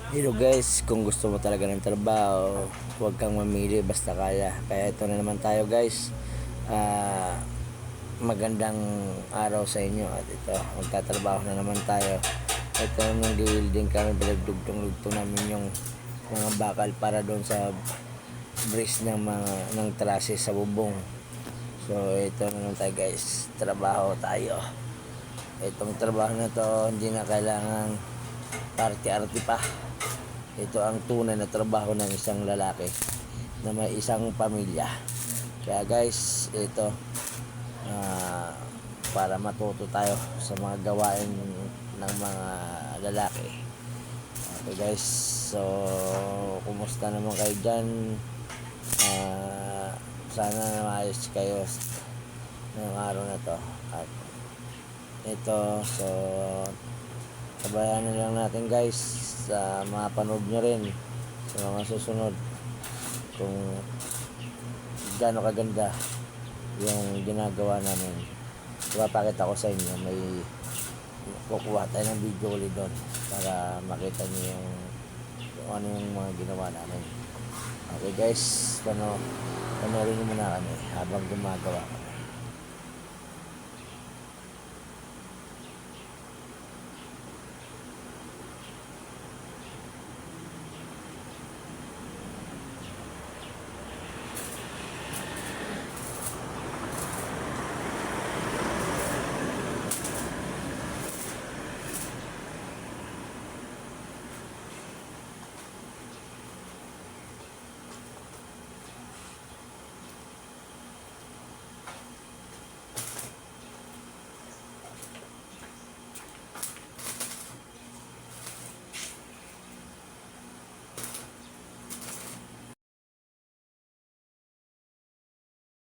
Hello guys, kung gusto mo talaga ng trabaho, huwag kang mamili basta kaya. Kaya ito na naman tayo guys. Magandang araw sa inyo at ito, magtatrabaho na naman tayo. Ito nung building kami, pinagdugtong-lugtong namin yung mga bakal para doon sa brace ng trase sa bubong. So ito na naman tayo guys, trabaho tayo. Itong trabaho na to, hindi na kailangan party-arty pa. Ito ang tunay na trabaho ng isang lalaki na may isang pamilya. Kaya guys, ito para matuto tayo sa mga gawain ng mga lalaki. Okay guys, so kumusta naman kayo dyan? Sana maayos kayo ngayong araw na to. At ito, so sabayan na lang natin guys, mapanood nyo rin sa mga susunod kung gaano kaganda yung ginagawa namin. Ipapakita ko sa inyo, may kukuha tayo ng video ulit doon para makita nyo yung ano yung mga ginawa namin. Okay guys, panoorin nyo muna kami habang gumagawa kami.